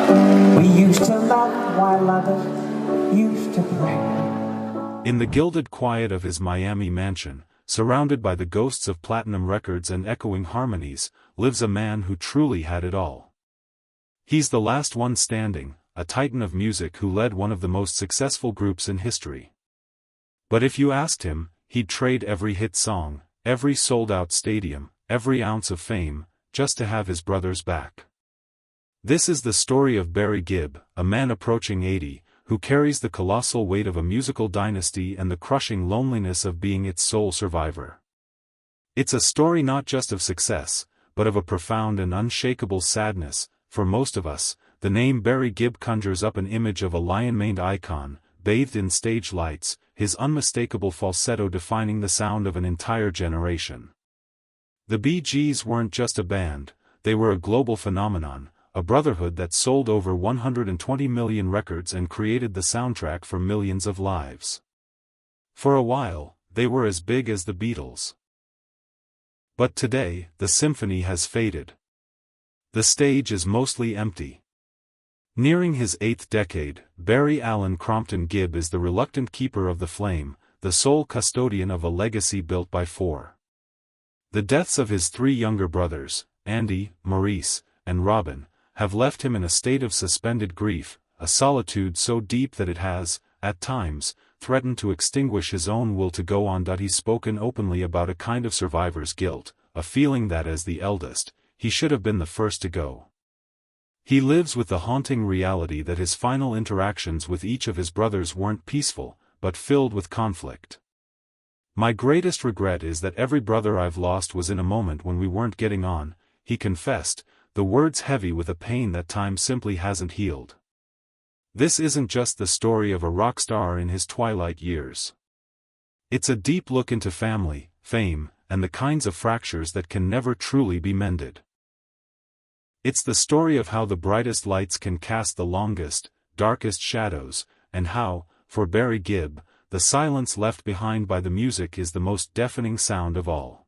We used to love while others used to pray. In the gilded quiet of his Miami mansion, surrounded by the ghosts of platinum records and echoing harmonies, lives a man who truly had it all. He's the last one standing, a titan of music who led one of the most successful groups in history. But if you asked him, he'd trade every hit song, every sold-out stadium, every ounce of fame, just to have his brothers back. This is the story of Barry Gibb, a man approaching 80, who carries the colossal weight of a musical dynasty and the crushing loneliness of being its sole survivor. It's a story not just of success, but of a profound and unshakable sadness. For most of us, the name Barry Gibb conjures up an image of a lion-maned icon, bathed in stage lights, his unmistakable falsetto defining the sound of an entire generation. The Bee Gees weren't just a band, they were a global phenomenon, a brotherhood that sold over 120 million records and created the soundtrack for millions of lives. For a while, they were as big as the Beatles. But today, the symphony has faded. The stage is mostly empty. Nearing his 8th decade, Barry Allen Crompton Gibb is the reluctant keeper of the flame, the sole custodian of a legacy built by four. The deaths of his 3 younger brothers, Andy, Maurice, and Robin, have left him in a state of suspended grief, a solitude so deep that it has, at times, threatened to extinguish his own will to go on. He's spoken openly about a kind of survivor's guilt, a feeling that as the eldest, he should have been the first to go. He lives with the haunting reality that his final interactions with each of his brothers weren't peaceful, but filled with conflict. "My greatest regret is that every brother I've lost was in a moment when we weren't getting on," he confessed, the words heavy with a pain that time simply hasn't healed. This isn't just the story of a rock star in his twilight years. It's a deep look into family, fame, and the kinds of fractures that can never truly be mended. It's the story of how the brightest lights can cast the longest, darkest shadows, and how, for Barry Gibb, the silence left behind by the music is the most deafening sound of all.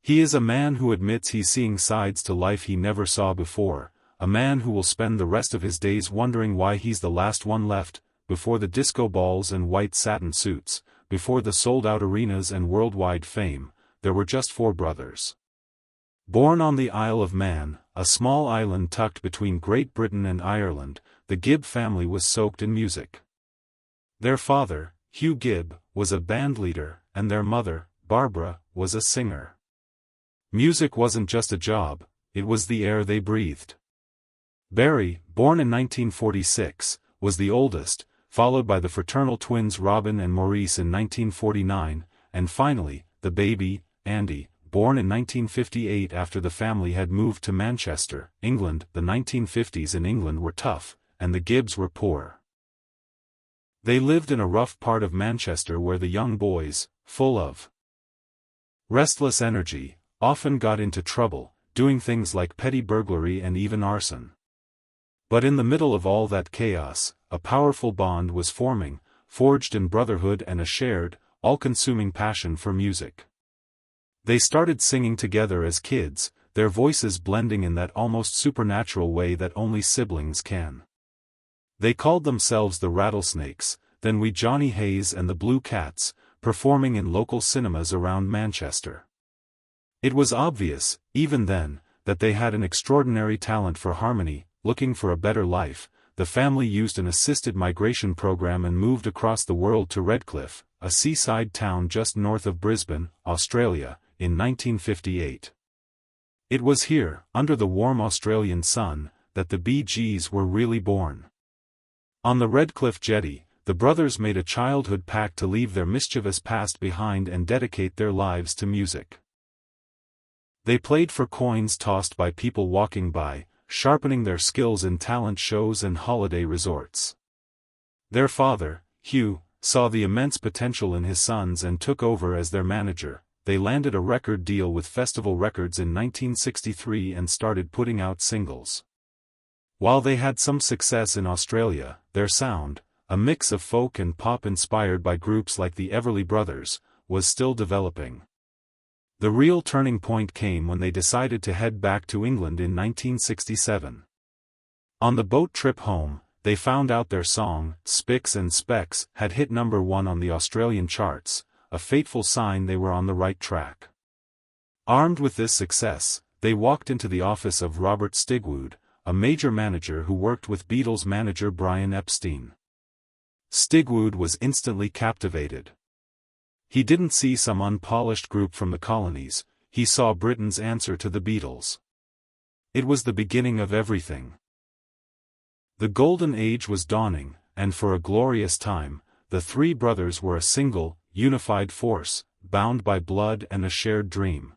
He is a man who admits he's seeing sides to life he never saw before, a man who will spend the rest of his days wondering why he's the last one left, before the disco balls and white satin suits, before the sold-out arenas and worldwide fame. There were just 4 brothers. Born on the Isle of Man, a small island tucked between Great Britain and Ireland, the Gibb family was soaked in music. Their father, Hugh Gibb, was a bandleader, and their mother, Barbara, was a singer. Music wasn't just a job, it was the air they breathed. Barry, born in 1946, was the oldest, followed by the fraternal twins Robin and Maurice in 1949, and finally, the baby, Andy, born in 1958 after the family had moved to Manchester, England. The 1950s in England were tough, and the Gibbs were poor. They lived in a rough part of Manchester where the young boys, full of restless energy, often got into trouble, doing things like petty burglary and even arson. But in the middle of all that chaos, a powerful bond was forming, forged in brotherhood and a shared, all-consuming passion for music. They started singing together as kids, their voices blending in that almost supernatural way that only siblings can. They called themselves the Rattlesnakes, then we Johnny Hayes and the Blue Cats, performing in local cinemas around Manchester. It was obvious, even then, that they had an extraordinary talent for harmony. Looking for a better life, the family used an assisted migration program and moved across the world to Redcliffe, a seaside town just north of Brisbane, Australia, in 1958. It was here, under the warm Australian sun, that the Bee Gees were really born. On the Redcliffe jetty, the brothers made a childhood pact to leave their mischievous past behind and dedicate their lives to music. They played for coins tossed by people walking by, sharpening their skills in talent shows and holiday resorts. Their father, Hugh, saw the immense potential in his sons and took over as their manager. They landed a record deal with Festival Records in 1963 and started putting out singles. While they had some success in Australia, their sound, a mix of folk and pop inspired by groups like the Everly Brothers, was still developing. The real turning point came when they decided to head back to England in 1967. On the boat trip home, they found out their song, Spicks and Specks, had hit #1 on the Australian charts, a fateful sign they were on the right track. Armed with this success, they walked into the office of Robert Stigwood, a major manager who worked with Beatles manager Brian Epstein. Stigwood was instantly captivated. He didn't see some unpolished group from the colonies, he saw Britain's answer to the Beatles. It was the beginning of everything. The golden age was dawning, and for a glorious time, the three brothers were a single, unified force, bound by blood and a shared dream.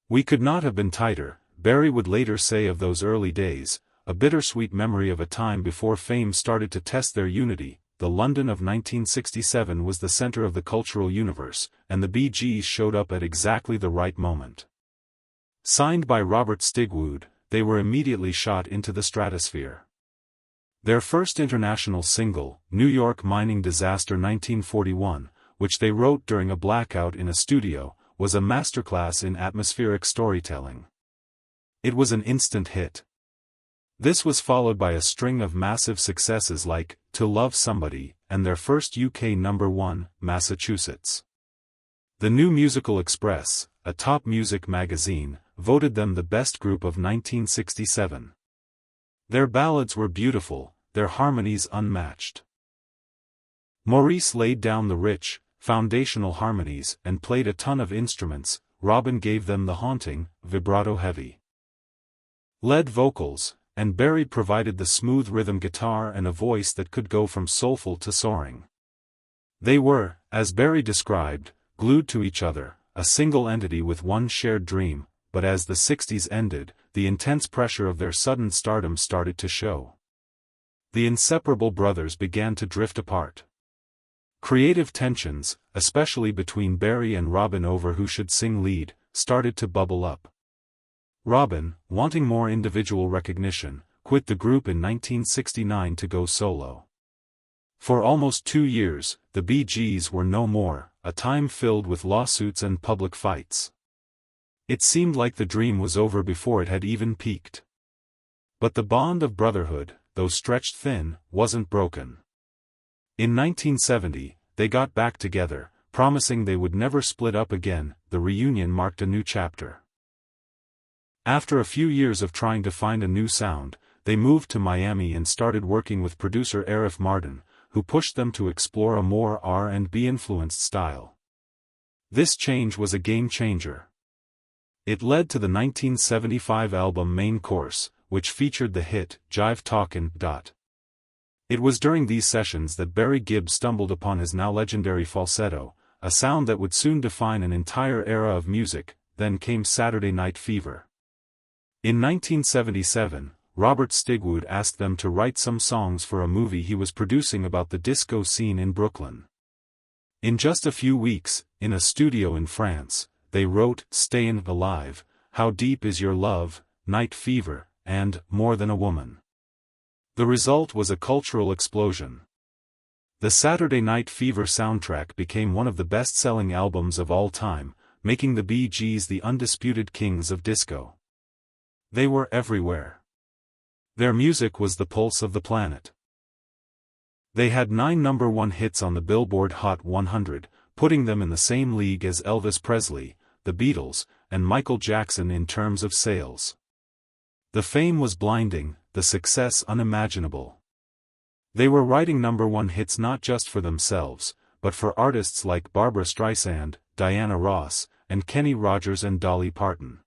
"We could not have been tighter," Barry would later say of those early days, a bittersweet memory of a time before fame started to test their unity. The London of 1967 was the center of the cultural universe, and the Bee Gees showed up at exactly the right moment. Signed by Robert Stigwood, they were immediately shot into the stratosphere. Their first international single, New York Mining Disaster 1941, which they wrote during a blackout in a studio, was a masterclass in atmospheric storytelling. It was an instant hit. This was followed by a string of massive successes like To Love Somebody, and their first UK #1, Massachusetts. The New Musical Express, a top music magazine, voted them the best group of 1967. Their ballads were beautiful, their harmonies unmatched. Maurice laid down the rich, foundational harmonies and played a ton of instruments. Robin gave them the haunting, vibrato-heavy lead vocals, and Barry provided the smooth rhythm guitar and a voice that could go from soulful to soaring. They were, as Barry described, glued to each other, a single entity with one shared dream, but as the 60s ended, the intense pressure of their sudden stardom started to show. The inseparable brothers began to drift apart. Creative tensions, especially between Barry and Robin over who should sing lead, started to bubble up. Robin, wanting more individual recognition, quit the group in 1969 to go solo. For almost 2 years, the Bee Gees were no more, a time filled with lawsuits and public fights. It seemed like the dream was over before it had even peaked. But the bond of brotherhood, though stretched thin, wasn't broken. In 1970, they got back together, promising they would never split up again. The reunion marked a new chapter. After a few years of trying to find a new sound, they moved to Miami and started working with producer Arif Mardin, who pushed them to explore a more R&B influenced style. This change was a game changer. It led to the 1975 album Main Course, which featured the hit, Jive Talkin'. It was during these sessions that Barry Gibb stumbled upon his now legendary falsetto, a sound that would soon define an entire era of music. Then came Saturday Night Fever. In 1977, Robert Stigwood asked them to write some songs for a movie he was producing about the disco scene in Brooklyn. In just a few weeks, in a studio in France, they wrote Stayin' Alive, How Deep Is Your Love, Night Fever, and More Than a Woman. The result was a cultural explosion. The Saturday Night Fever soundtrack became one of the best-selling albums of all time, making the Bee Gees the undisputed kings of disco. They were everywhere. Their music was the pulse of the planet. They had 9 #1 hits on the Billboard Hot 100, putting them in the same league as Elvis Presley, the Beatles, and Michael Jackson in terms of sales. The fame was blinding, the success unimaginable. They were writing #1 hits not just for themselves, but for artists like Barbra Streisand, Diana Ross, and Kenny Rogers and Dolly Parton.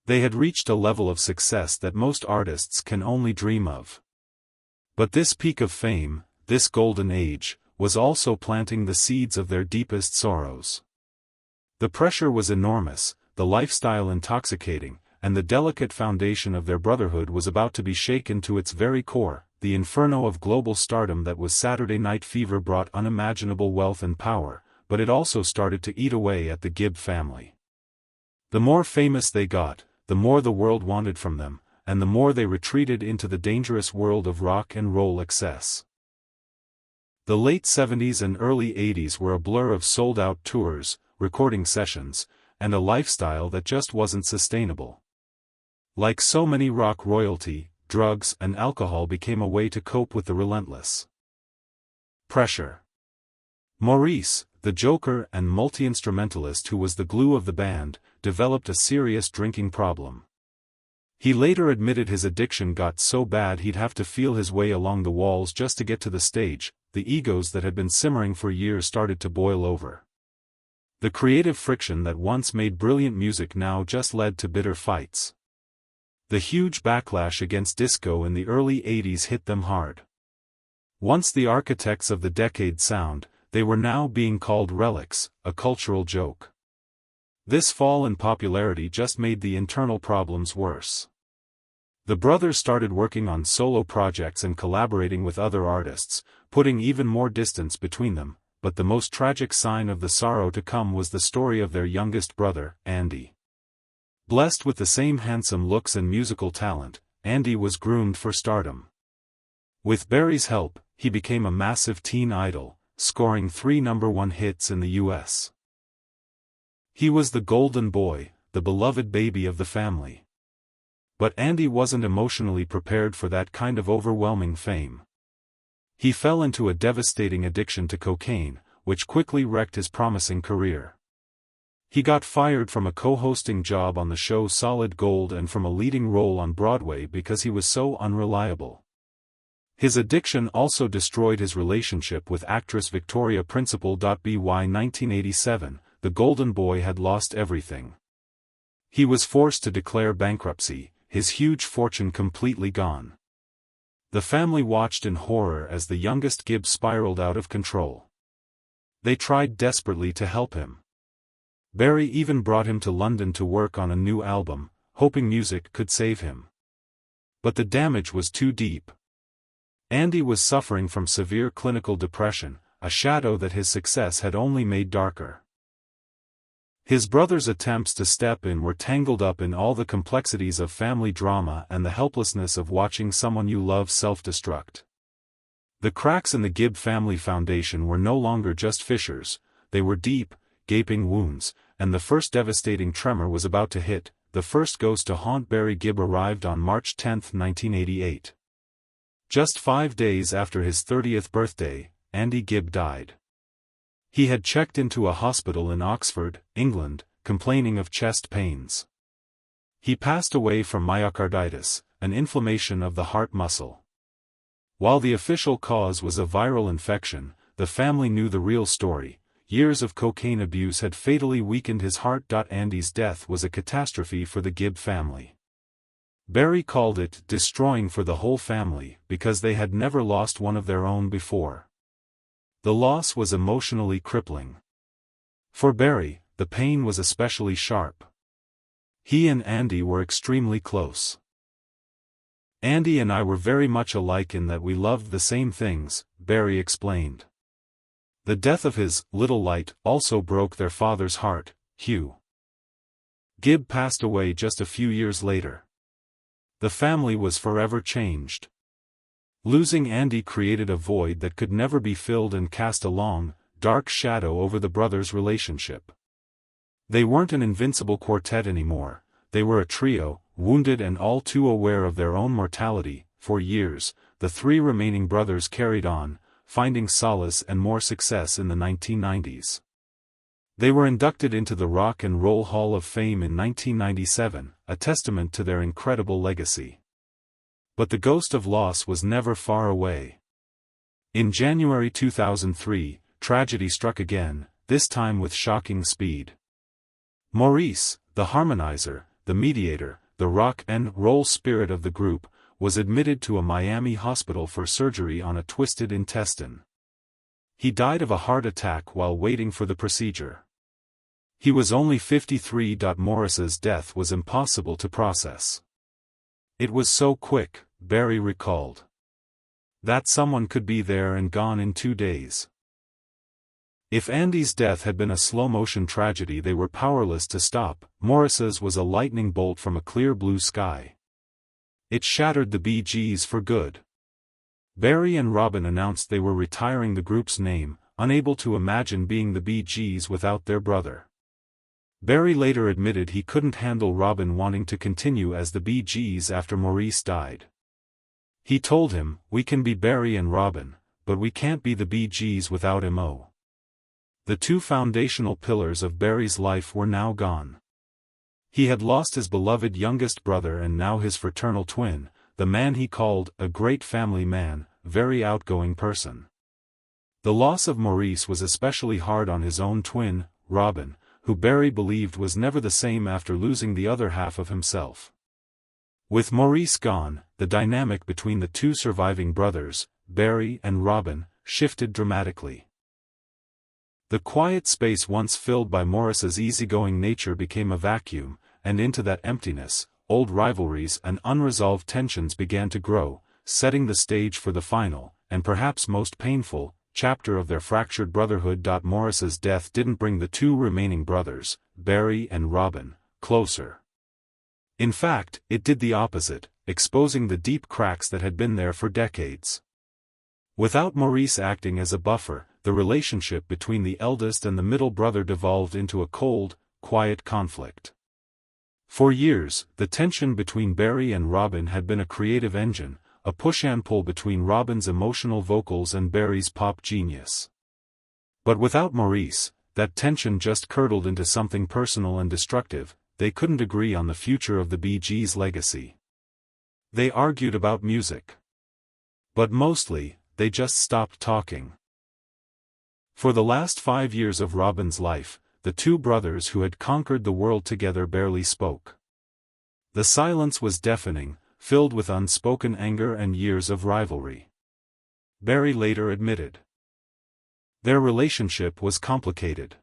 They had reached a level of success that most artists can only dream of. But this peak of fame, this golden age, was also planting the seeds of their deepest sorrows. The pressure was enormous, the lifestyle intoxicating, and the delicate foundation of their brotherhood was about to be shaken to its very core. The inferno of global stardom that was Saturday Night Fever brought unimaginable wealth and power, but it also started to eat away at the Gibb family. The more famous they got, the more the world wanted from them, and the more they retreated into the dangerous world of rock and roll excess. The late 70s and early 80s were a blur of sold-out tours, recording sessions, and a lifestyle that just wasn't sustainable. Like so many rock royalty, drugs, and alcohol became a way to cope with the relentless pressure. Maurice, the joker and multi-instrumentalist who was the glue of the band, developed a serious drinking problem. He later admitted his addiction got so bad he'd have to feel his way along the walls just to get to the stage. The egos that had been simmering for years started to boil over. The creative friction that once made brilliant music now just led to bitter fights. The huge backlash against disco in the early 80s hit them hard. Once the architects of the decade sound, they were now being called relics, a cultural joke. This fall in popularity just made the internal problems worse. The brothers started working on solo projects and collaborating with other artists, putting even more distance between them, but the most tragic sign of the sorrow to come was the story of their youngest brother, Andy. Blessed with the same handsome looks and musical talent, Andy was groomed for stardom. With Barry's help, he became a massive teen idol, scoring 3 #1 hits in the US. He was the golden boy, the beloved baby of the family. But Andy wasn't emotionally prepared for that kind of overwhelming fame. He fell into a devastating addiction to cocaine, which quickly wrecked his promising career. He got fired from a co-hosting job on the show Solid Gold and from a leading role on Broadway because he was so unreliable. His addiction also destroyed his relationship with actress Victoria Principal. By 1987, the golden boy had lost everything. He was forced to declare bankruptcy, his huge fortune completely gone. The family watched in horror as the youngest Gibb spiraled out of control. They tried desperately to help him. Barry even brought him to London to work on a new album, hoping music could save him. But the damage was too deep. Andy was suffering from severe clinical depression, a shadow that his success had only made darker. His brother's attempts to step in were tangled up in all the complexities of family drama and the helplessness of watching someone you love self-destruct. The cracks in the Gibb family foundation were no longer just fissures, they were deep, gaping wounds, and the first devastating tremor was about to hit. The first ghost to haunt Barry Gibb arrived on March 10, 1988. Just 5 days after his 30th birthday, Andy Gibb died. He had checked into a hospital in Oxford, England, complaining of chest pains. He passed away from myocarditis, an inflammation of the heart muscle. While the official cause was a viral infection, the family knew the real story. Years of cocaine abuse had fatally weakened his heart. Andy's death was a catastrophe for the Gibb family. Barry called it destroying for the whole family because they had never lost one of their own before. The loss was emotionally crippling. For Barry, the pain was especially sharp. He and Andy were extremely close. Andy and I were very much alike in that we loved the same things, Barry explained. The death of his little light also broke their father's heart, Hugh. Gibb passed away just a few years later. The family was forever changed. Losing Andy created a void that could never be filled and cast a long, dark shadow over the brothers' relationship. They weren't an invincible quartet anymore, they were a trio, wounded and all too aware of their own mortality. For years, the 3 remaining brothers carried on, finding solace and more success in the 1990s. They were inducted into the Rock and Roll Hall of Fame in 1997, a testament to their incredible legacy. But the ghost of loss was never far away. In January 2003, tragedy struck again, this time with shocking speed. Maurice, the harmonizer, the mediator, the rock and roll spirit of the group, was admitted to a Miami hospital for surgery on a twisted intestine. He died of a heart attack while waiting for the procedure. He was only 53. Maurice's death was impossible to process. It was so quick, Barry recalled. That someone could be there and gone in 2 days. If Andy's death had been a slow-motion tragedy they were powerless to stop, Maurice's was a lightning bolt from a clear blue sky. It shattered the Bee Gees for good. Barry and Robin announced they were retiring the group's name, unable to imagine being the Bee Gees without their brother. Barry later admitted he couldn't handle Robin wanting to continue as the Bee Gees after Maurice died. He told him, "We can be Barry and Robin, but we can't be the Bee Gees without Mo." The two foundational pillars of Barry's life were now gone. He had lost his beloved youngest brother and now his fraternal twin, the man he called a great family man, very outgoing person. The loss of Maurice was especially hard on his own twin, Robin, who Barry believed was never the same after losing the other half of himself. With Maurice gone, the dynamic between the two surviving brothers, Barry and Robin, shifted dramatically. The quiet space once filled by Maurice's easygoing nature became a vacuum, and into that emptiness, old rivalries and unresolved tensions began to grow, setting the stage for the final, and perhaps most painful, chapter of their fractured brotherhood. Maurice's death didn't bring the two remaining brothers, Barry and Robin, closer. In fact, it did the opposite, exposing the deep cracks that had been there for decades. Without Maurice acting as a buffer, the relationship between the eldest and the middle brother devolved into a cold, quiet conflict. For years, the tension between Barry and Robin had been a creative engine, a push and pull between Robin's emotional vocals and Barry's pop genius. But without Maurice, that tension just curdled into something personal and destructive. They couldn't agree on the future of the Bee Gees' legacy. They argued about music. But mostly, they just stopped talking. For the last 5 years of Robin's life, the two brothers who had conquered the world together barely spoke. The silence was deafening, filled with unspoken anger and years of rivalry. Barry later admitted. Their relationship was complicated.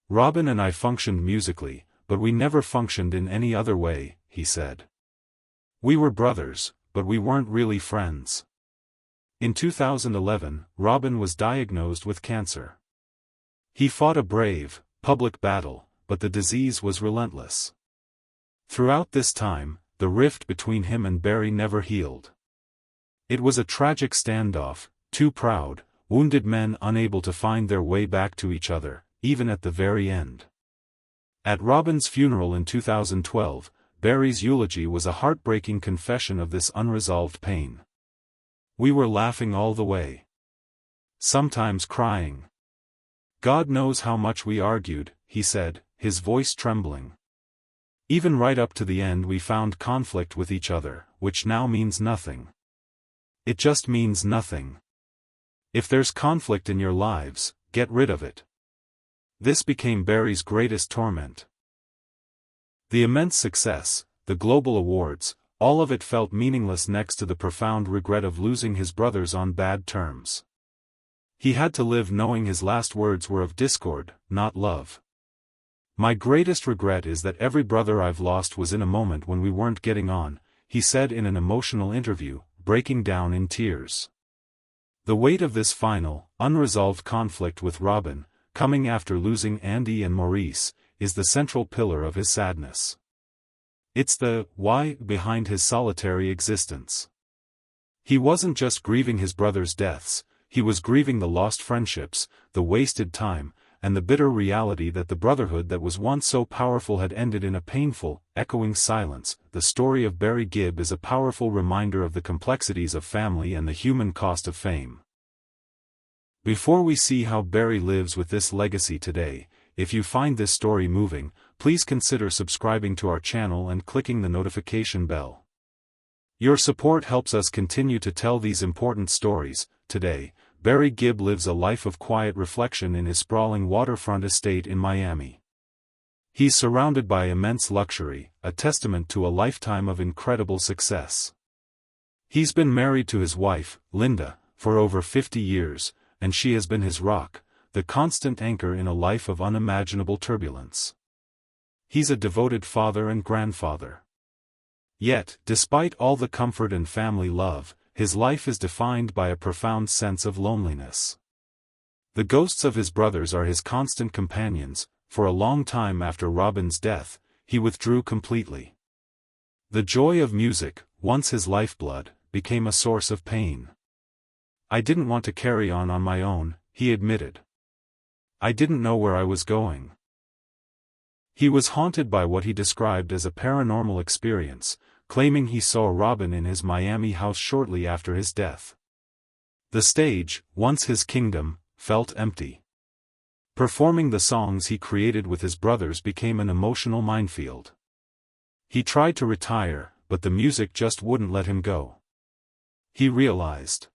"Robin and I functioned musically, but we never functioned in any other way," he said. "We were brothers, but we weren't really friends." In 2011, Robin was diagnosed with cancer. He fought a brave, public battle, but the disease was relentless. Throughout this time, the rift between him and Barry never healed. It was a tragic standoff, two proud, wounded men unable to find their way back to each other, even at the very end. At Robin's funeral in 2012, Barry's eulogy was a heartbreaking confession of this unresolved pain. "We were laughing all the way. Sometimes crying. God knows how much we argued," he said, his voice trembling. "Even right up to the end we found conflict with each other, which now means nothing. It just means nothing. If there's conflict in your lives, get rid of it." This became Barry's greatest torment. The immense success, the global awards, all of it felt meaningless next to the profound regret of losing his brothers on bad terms. He had to live knowing his last words were of discord, not love. "My greatest regret is that every brother I've lost was in a moment when we weren't getting on," he said in an emotional interview, breaking down in tears. The weight of this final, unresolved conflict with Robin, coming after losing Andy and Maurice, is the central pillar of his sadness. It's the why behind his solitary existence. He wasn't just grieving his brothers' deaths, he was grieving the lost friendships, the wasted time, and the bitter reality that the brotherhood that was once so powerful had ended in a painful, echoing silence. The story of Barry Gibb is a powerful reminder of the complexities of family and the human cost of fame. Before we see how Barry lives with this legacy today, if you find this story moving, please consider subscribing to our channel and clicking the notification bell. Your support helps us continue to tell these important stories. Today, Barry Gibb lives a life of quiet reflection in his sprawling waterfront estate in Miami. He's surrounded by immense luxury, a testament to a lifetime of incredible success. He's been married to his wife, Linda, for over 50 years, and she has been his rock, the constant anchor in a life of unimaginable turbulence. He's a devoted father and grandfather. Yet, despite all the comfort and family love, his life is defined by a profound sense of loneliness. The ghosts of his brothers are his constant companions. For a long time after Robin's death, he withdrew completely. The joy of music, once his lifeblood, became a source of pain. "I didn't want to carry on my own," he admitted. "I didn't know where I was going." He was haunted by what he described as a paranormal experience, claiming he saw Robin in his Miami house shortly after his death. The stage, once his kingdom, felt empty. Performing the songs he created with his brothers became an emotional minefield. He tried to retire, but the music just wouldn't let him go. He realized,